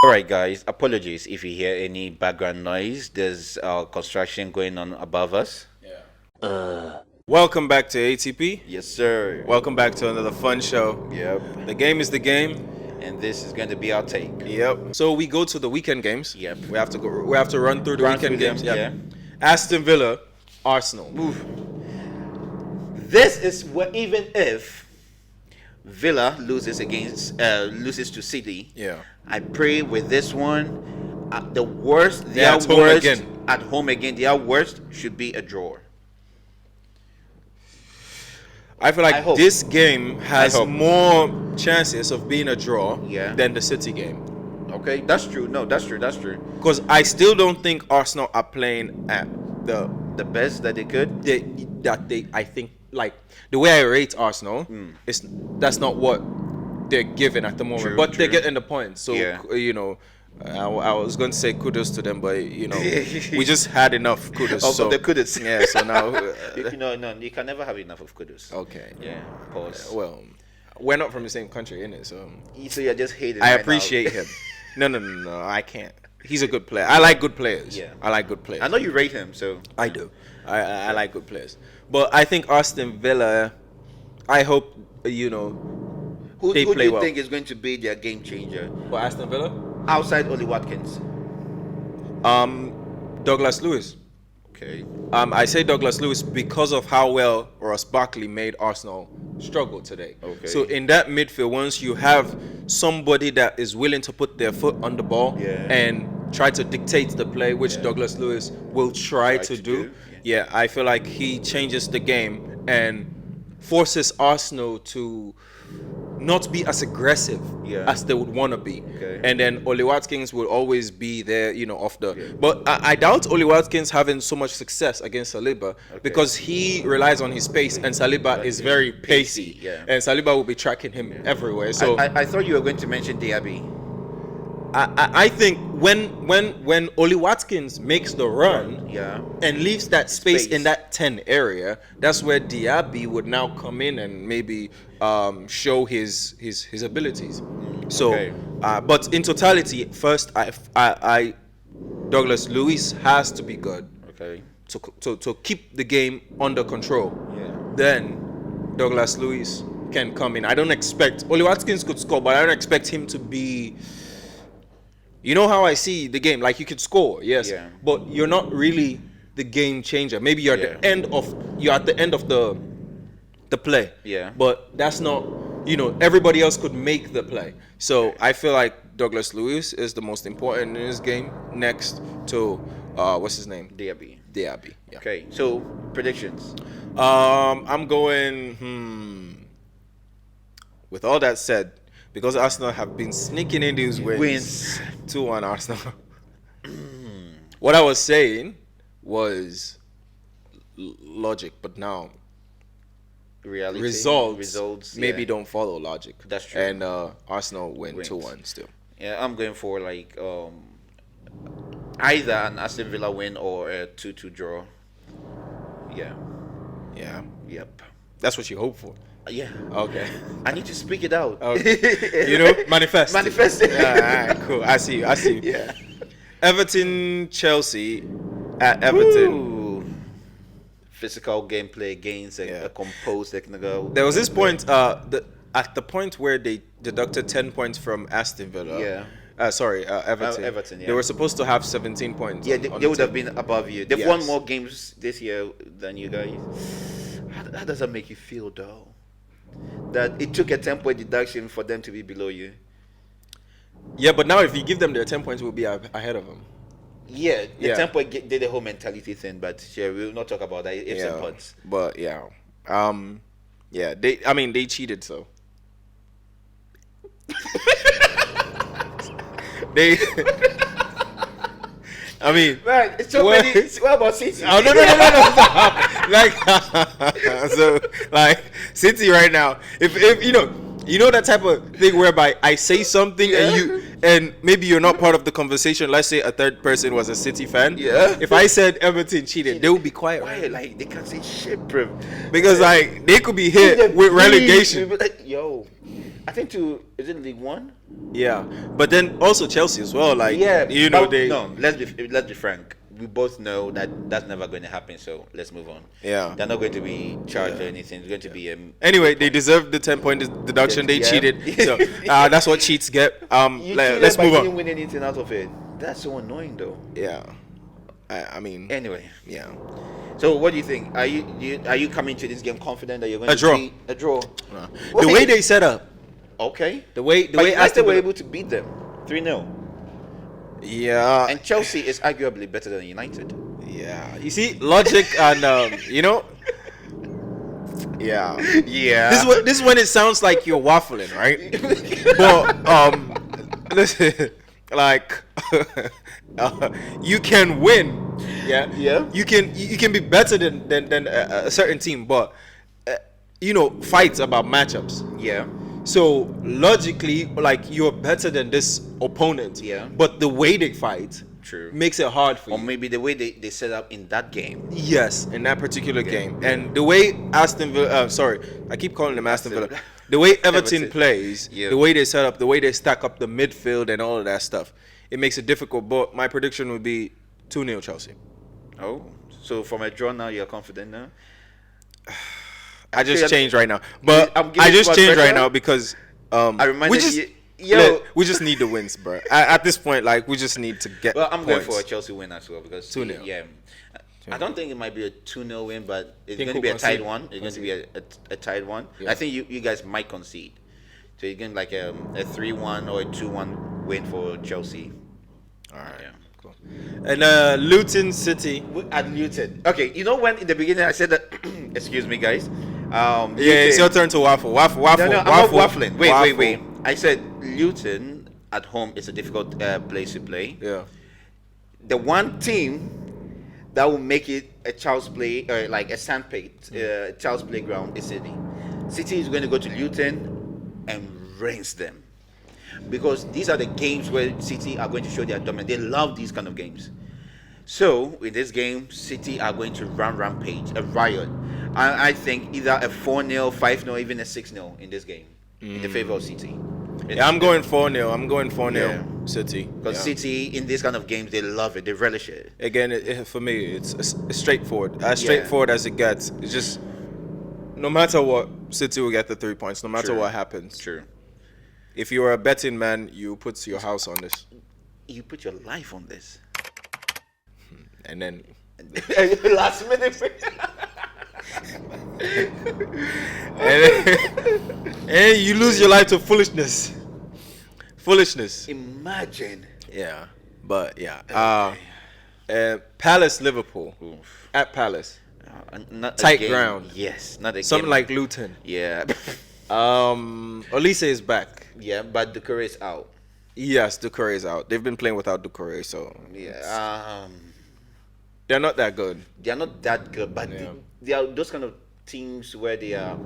Alright, guys, apologies if you hear any background noise. There's construction going on above us. Welcome back to ATP. Yes, sir. Welcome back to another fun show. Yep. The game is the game. And this is going to be our take. Yep. So we go to the weekend games. Yep. We have to run through the Run weekend through them, games. yeah. Aston Villa, Arsenal. Oof. This is what, even if Villa loses to City. Yeah. I pray with this one, the worst, They're their at home worst again. at home again. Their worst should be a draw. I feel I like hope. this game has hope. more chances of being a draw Yeah. than the City game. Okay, that's true. No, that's true. That's true. Because I still don't think Arsenal are playing at The best that they could. I think, like, the way I rate Arsenal, that's not what they're given at the moment. True, but they're true. getting the points. So, Yeah. I was going to say kudos to them, but, we just had enough kudos. Of so, the kudos. Yeah, so now... No, you can never have enough of kudos. okay. Yeah, pause. Well, we're not from the same country, innit? So So you're just hating. I right appreciate now. him. No, I can't. He's a good player. I like good players. Yeah. I like good players. I know you rate him, so I do. I like good players. But I think Aston Villa, I hope, who they do play you well. think is going to be their game changer For Aston Villa? outside Oli Watkins? Douglas Lewis. Okay. I say Douglas Lewis because of how well Ross Barkley made Arsenal struggle today. Okay. So in that midfield, once you have somebody that is willing to put their foot on the ball Yeah. and try to dictate the play, which Yeah. Douglas Lewis will try to do, yeah. I feel like he changes the game and forces Arsenal to not be as aggressive Yeah. as they would want to be. Okay. And then Oli Watkins will always be there, off the... Yeah. But I doubt Oli Watkins having so much success against Saliba because he relies on his pace and Saliba is very pacey. Yeah. And Saliba will be tracking him everywhere. So I thought you were going to mention Diaby. I think when Oli Watkins makes the run Yeah. and leaves that space Space. in that 10 area, that's where Diaby would now come in and maybe show his abilities. So, Okay. but in totality, first, I Douglas Lewis has to be good Okay. to keep the game under control. Yeah. Then Douglas Lewis can come in. I don't expect Oli Watkins could score, but I don't expect him to be. You know how I see the game? Like, you could score, yes, Yeah. but you're not really the game changer. Maybe you're Yeah. you're at the end of the play. Yeah. But that's not, everybody else could make the play. So I feel like Douglas Lewis is the most important in this game, next to what's his name? Diaby. Diaby. Yeah. Okay. So predictions. I'm going. With all that said, because Arsenal have been sneaking in these wins. 2-1 Arsenal. What I was saying was logic, but now Reality. results maybe yeah. don't follow logic. That's true. And Arsenal win Wins. 2-1 still. Yeah, I'm going for like either an Aston Villa win or a 2-2 draw. Yeah. Yeah, Yep. that's what you hope for. Yeah. Okay. I need to speak it out. Okay. Manifest. Manifest it. Yeah, all right, cool. I see you. Yeah. Everton, Chelsea at Everton. Ooh. Physical gameplay against Yeah. a composed technical. There was this point, at the point where they deducted 10 points from Aston Villa. Yeah. Everton. Everton, yeah. They were supposed to have 17 points. Yeah, on they the would have table. been above you. They've Yes. won more games this year than you guys. How does that make you feel, though? That it took a 10-point deduction for them to be below you. Yeah, but now if you give them their 10 points, we'll be ahead of them. Yeah, the Yeah. 10-point did the whole mentality thing, but yeah, we'll not talk about that. Ifs and buts. But yeah, they cheated, so they. I mean, Right, it's so What? many. What about City? oh no, stop. Like, so like City right now. If that type of thing whereby I say something and maybe you're not part of the conversation. Let's say a third person was a City fan. Yeah. If I said Everton cheated, they would be quiet. Why? Like, they can't say shit, bro. Because like they could be hit with relegation. Like, yo, I think is it League One? Yeah, but then also Chelsea as well. Like, Yeah, they. no. Let's be frank. We both know that that's never going to happen. So let's move on. Yeah. They're not going to be charged or anything. It's going to be Anyway, they deserve the 10-point deduction. They cheated, so that's what cheats get. Let's move on. You didn't win anything out of it. That's so annoying, though. Yeah, I mean. Anyway. Yeah. So what do you think? Are you coming to this game confident that you're going A to draw. beat a draw? The way they set up. Okay. The way United Aston were able to beat them 3-0. Yeah. And Chelsea is arguably better than United. Yeah. You see, logic and Yeah. Yeah. This is when it sounds like you're waffling, right? But listen, like you can win. Yeah. Yeah. You can be better than a certain team, but fights about matchups. Yeah. So logically, like, you're better than this opponent. Yeah. But the way they fight makes it hard for you. Or maybe the way they set up in that game. Yes, in that particular game. And the way Aston Villa, I keep calling them Aston Villa. The way Everton plays, the way they set up, the way they stack up the midfield and all of that stuff, it makes it difficult. But my prediction would be 2-0 Chelsea. Oh, so from a draw now, you're confident now? I just changed right now. But I just changed right now because I reminded we just need the wins, bro. At this point, like, we just need to get I'm points. going for a Chelsea win as well because 2-0. Yeah. 2-0. I don't think it might be a 2-0 win, but it's going to who be a tied concede? one. It's going to be a tied one. Yeah. I think you guys might concede. So you're going like a 3-1 or a 2-1 win for Chelsea. All right. Yeah. Cool. And Luton City. At Luton. Okay, you know when in the beginning I said that excuse me guys. It's your turn to waffle. No, I'm not waffling. Wait. I said Luton at home is a difficult place to play. Yeah. The one team that will make it a child's play, like a child's playground, is City. City is going to go to Luton and rinse them, because these are the games where City are going to show their dominance. They love these kind of games. So in this game, City are going to run rampage, a riot. I think either a 4-0, 5-0, even a 6-0 in this game in the favor of City. Yeah, I'm going 4-0. I'm going 4-0 City. Because City, in these kind of games, they love it. They relish it. Again, for me, it's straightforward. As straightforward as it gets. It's just, no matter what, City will get the 3 points, no matter what happens. True. If you're a betting man, you put your house on this. You put your life on this. And then... last minute. and you lose your life to foolishness. Imagine. Yeah, but yeah. Palace Liverpool. Oof. At Palace. Not tight ground. Yes, not a something game. like Luton. Yeah. Olise is back. Yeah, but Doucouré is out. Yes, Doucouré is out. They've been playing without Doucouré, so yeah. They're not that good. They are not that good, but they are those kind of teams where they are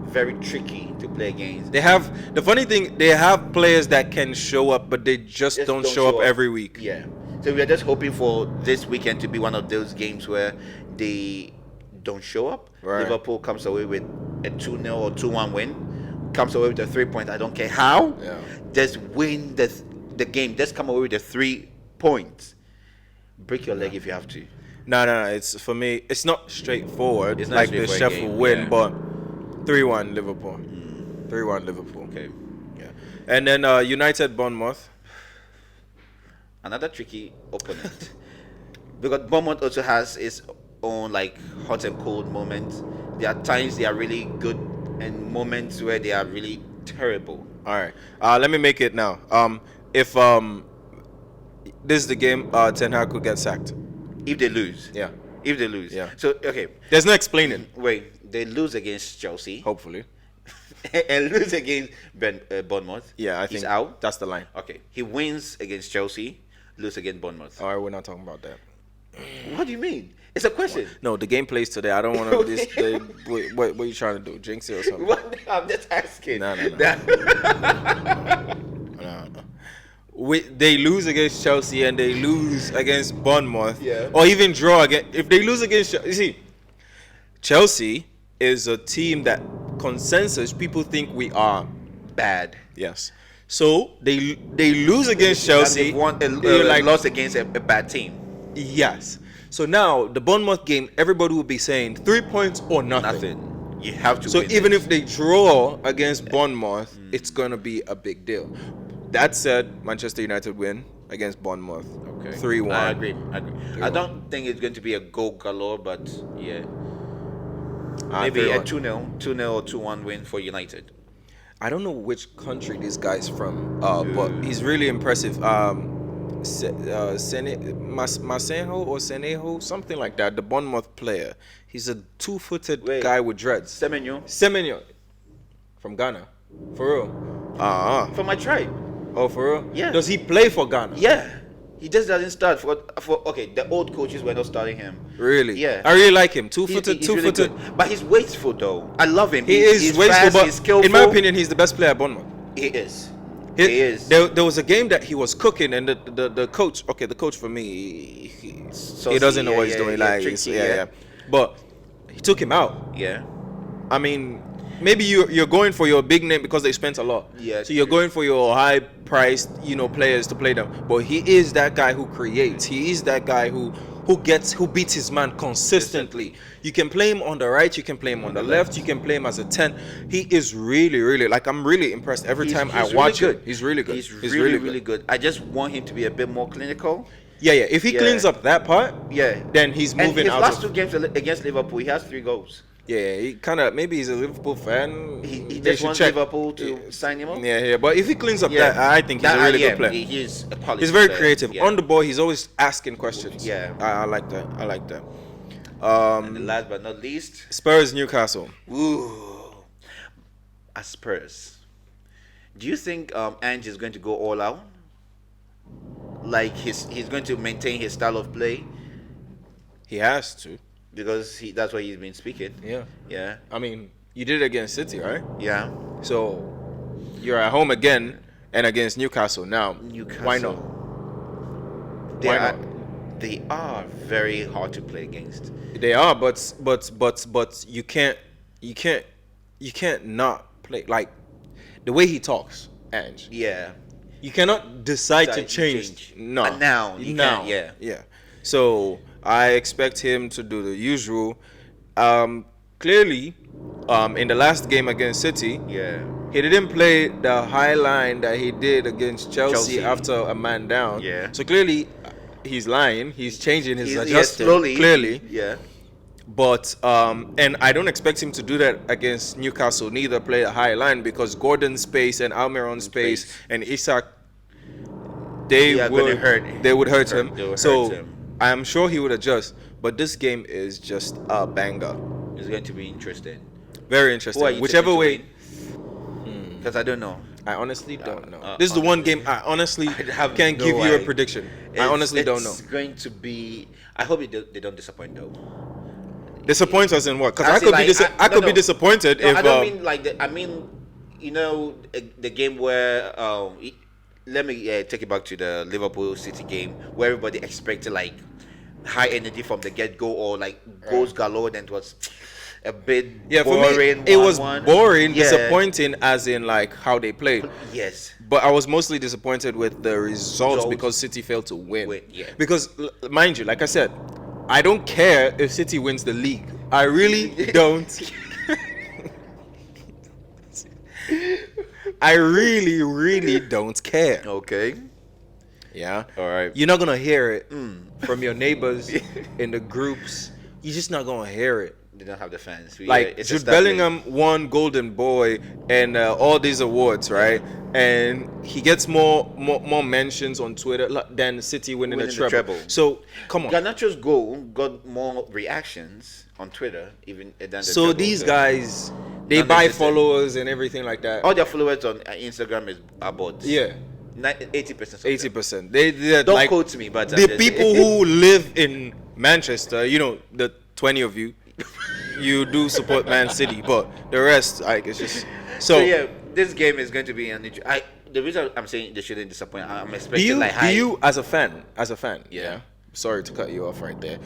very tricky to play against. They have the funny thing. They have players that can show up, but they just don't show up every week. Yeah. So we are just hoping for this weekend to be one of those games where they don't show up. Right. Liverpool comes away with a 2-0 or 2-1 win. Comes away with a 3 points. I don't care how. Yeah. Just win the game. Just come away with the 3 points. Break your leg if you have to. No. It's, for me, it's not straightforward. It's not like the Sheffield win, but 3-1 Liverpool. 3-1 Liverpool. Okay. Yeah. And then United Bournemouth. Another tricky opponent. Because Bournemouth also has its own like hot and cold moments. There are times they are really good and moments where they are really terrible. All right. Let me make it now. If this is the game, Ten Hag could get sacked. If they lose. Yeah. If they lose. Yeah. So, okay. There's no explaining. Wait. They lose against Chelsea. Hopefully. And lose against Bournemouth. Yeah, I think he's out. That's the line. Okay. He wins against Chelsea. Lose against Bournemouth. All right, we're not talking about that. What do you mean? It's a question. No, the game plays today. I don't want to. What are you trying to do? Jinx it or something? What? I'm just asking. No. They lose against Chelsea and they lose against Bournemouth, or even draw again. If they lose against, you see, Chelsea is a team that consensus people think we are bad. Yes. So they lose against Chelsea. And they've won lost against a bad team. Yes. So now the Bournemouth game, everybody will be saying 3 points or nothing. You have to. So win even this. if they draw against Bournemouth, it's gonna be a big deal. That said, Manchester United win against Bournemouth. Okay. 3-1. I agree. I don't think it's going to be a goal galore, but yeah, maybe 3-1. a 2-0, 2-0 or 2-1 win for United. I don't know which country this guy's from, but he's really impressive. Masenho or Seneho, something like that. The Bournemouth player. He's a 2-footed guy with dreads. Semenyo from Ghana. For real? For my tribe. Oh, for real? Yeah. Does he play for Ghana? Yeah. He just doesn't start for okay. The old coaches were not starting him. Really? Yeah. I really like him. He's Really two-footed. good. But he's wasteful though. I love him. He's wasteful, fast, but he's skillful. in my opinion, he's the best player at Bournemouth. He is. He is. There was a game that he was cooking, and the coach. Okay, the coach for me, he doesn't know what he's doing. But he took him out. Yeah. I mean, maybe you're going for your big name because they spent a lot. Yeah. So you're going for your high-priced, players to play them. But he is that guy who creates. He is that guy who beats his man consistently. You can play him on the right, you can play him on the left, you can play him as a 10. He is really, really, I'm really impressed every time I watch him. He's really good. He's really good. I just want him to be a bit more clinical. Yeah. If he cleans up that part, then he's moving out. And his last 2 games against Liverpool, he has 3 goals. Yeah, he kind of, maybe he's a Liverpool fan. He just wants Liverpool to sign him up. Yeah. But if he cleans up that, I think he's a really good player. He's a quality He's very player. creative. Yeah. On the ball, he's always asking questions. Yeah. I like that. And last but not least, Spurs, Newcastle. Ooh. As Spurs. Do you think Ange is going to go all out? Like he's going to maintain his style of play? He has to. Because that's why he's been speaking. Yeah. I mean, you did it against City, right? Yeah. So you're at home again and against Newcastle now. Why not? They are very hard to play against. They are, but you can't not play like the way he talks, Ange. Yeah. You cannot decide to change. No. Now. Yeah. So I expect him to do the usual. Clearly, in the last game against City, he didn't play the high line that he did against Chelsea after a man down. Yeah. So clearly, he's lying. He's changing his adjustment. Yeah, slowly. Clearly. Yeah. But and I don't expect him to do that against Newcastle. Neither play a high line because Gordon's space and Almiron's space and Isak, they would hurt him. So I'm sure he would adjust. But this game is just a banger. It's going to be interesting. Very interesting. Whichever way. Because I don't know. I honestly don't know. This is the one game I honestly can't give you a prediction. I honestly don't know. It's going to be. I hope they don't disappoint though. Disappoint us in what? Because I could be disappointed if. I don't mean like I mean, the game where let me take it back to the Liverpool City game where everybody expected like high energy from the get go or like goals galore, and it was a bit boring. For me, it was boring, disappointing, as in like how they played. Yes. But I was mostly disappointed with the results because City failed to win. Because mind you, like I said, I don't care if City wins the league. I really don't. I really, really don't care. Okay. Yeah. All right. You're not gonna hear it from your neighbors in the groups. You're just not gonna hear it. They don't have the fans. Jude Bellingham won Golden Boy and all these awards, right? And he gets more mentions on Twitter than City winning the treble. So come on. Garnacho's goal got more reactions on Twitter even than the So treble, these guys, they buy followers and everything like that. All their followers on Instagram are bots. Yeah. 80%. 80%. They don't quote me, but the people who live in Manchester, the 20 of you, you do support Man City, but the rest, it's just so yeah. This game is going to be the reason I'm saying they shouldn't disappoint. I'm expecting do you as a fan? Yeah. Sorry to cut you off right there.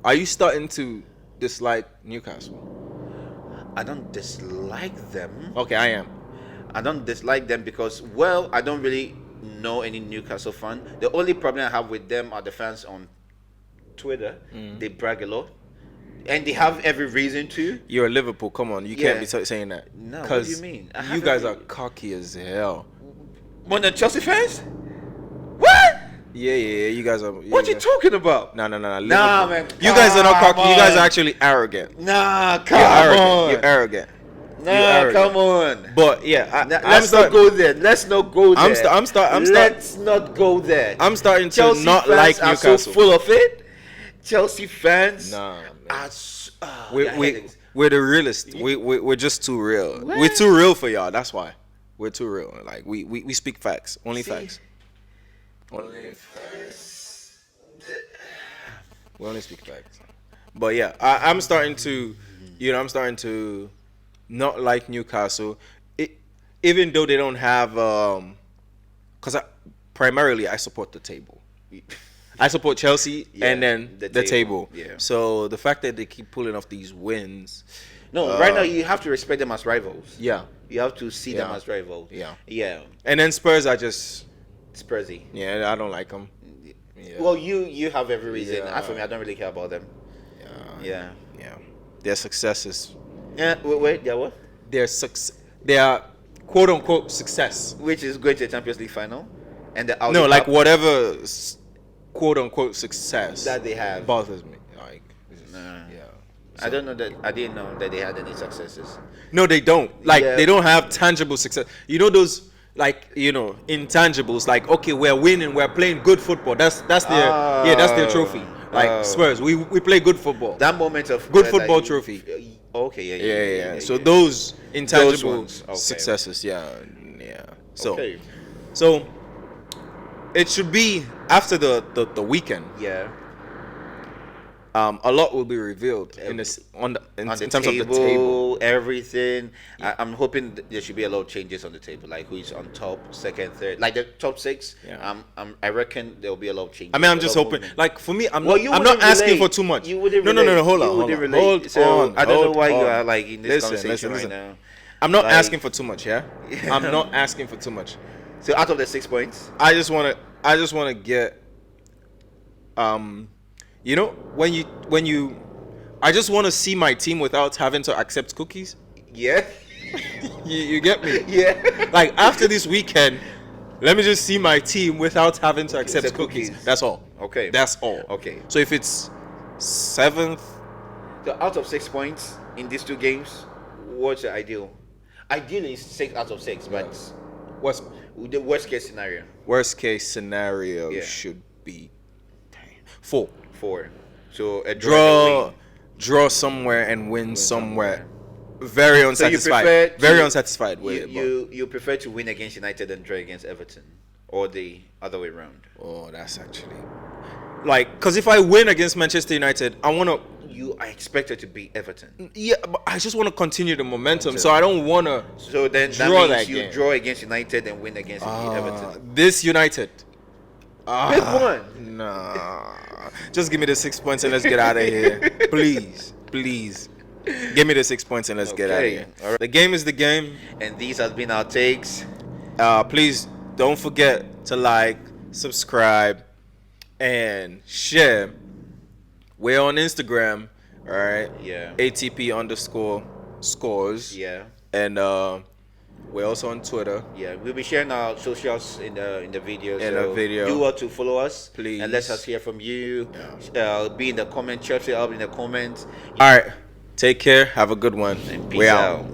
Are you starting to dislike Newcastle? I don't dislike them. Okay, I am. I don't dislike them because, well, I don't really know any Newcastle fan. The only problem I have with them are the fans on Twitter. They brag a lot, and they have every reason to. You're a Liverpool. Come on, you can't be saying that. No, what do you mean? You guys are cocky as hell. More than Chelsea fans? What? Yeah. You guys are. What you talking about? No. Nah, man. You guys are not cocky. You guys are actually arrogant. Nah, come on. You're arrogant. Nah, come on. But yeah, let's not go there. Let's not go there. Let's not go there. I'm starting to Chelsea not like fans Newcastle. are so full of it. Chelsea fans Nah, are. We're the realists. We're just too real. What? We're too real for y'all. That's why we're too real. Like we speak facts. Only facts. Only facts. We only speak facts. But yeah, I'm starting to, not like Newcastle, even though they don't have, because primarily I support the table. I support Chelsea and then the table. Yeah. So the fact that they keep pulling off these wins. No, right now you have to respect them as rivals. Yeah. You have to see them as rivals. Yeah. Yeah. And then Spurs are just Spursy. Yeah, I don't like them. Yeah. Well, you have every reason. Yeah. For me, I don't really care about them. Yeah. Their successes. Yeah. Wait. Yeah. What? Their quote unquote success, which is going to the Champions League final, and the no, like whatever quote unquote success that they have bothers me. Like, So, I don't know that. I didn't know that they had any successes. No, they don't. Like they don't have tangible success. You know those. Like, intangibles. Like, okay, we're winning, we're playing good football. That's their trophy. Like Spurs, we play good football. That moment of good football trophy. Okay, yeah. So those intangible successes, So it should be after the weekend. Yeah. A lot will be revealed in terms of the table, everything. I'm hoping there should be a lot of changes on the table, like who's on top, second, third, like the top six. Yeah. I reckon there will be a lot of changes. I mean, I'm just hoping. Like for me, I'm not asking for too much. You wouldn't. No. Hold on. I don't know why you are like in this conversation right now. I'm not asking for too much. Yeah. I'm not asking for too much. So out of the 6 points, I just wanna get. When you, I just want to see my team without having to accept cookies. Yeah. you get me? Yeah. Like after this weekend, let me just see my team without having to accept cookies. That's all. Okay. That's all. Okay. So if it's 7th. So out of 6 points in these two games, what's the ideal? Ideally, it's 6 out of 6, but what's the worst case scenario? Worst case scenario should be 4. So a draw somewhere and win somewhere. Very unsatisfied. Very unsatisfied with it. You prefer to win against United than draw against Everton, or the other way around? Oh, that's actually because if I win against Manchester United, I want to. You are expected to beat Everton. Yeah, but I just want to continue the momentum, so I don't want to. So then that means you draw against United and win against Everton. This United. Pick one. Nah. Just give me the 6 points and let's get out of here. Please. Give me the 6 points and let's get out of here. All right. The game is the game. And these have been our takes. Please don't forget to like, subscribe, and share. We're on Instagram, all right? Yeah. ATP_scores. Yeah. And we're also on Twitter. Yeah, we'll be sharing our socials in the video. Do want to follow us, please, and let us hear from you. Be in the comment, chat it up in the comments. All right, take care. Have a good one. And peace out.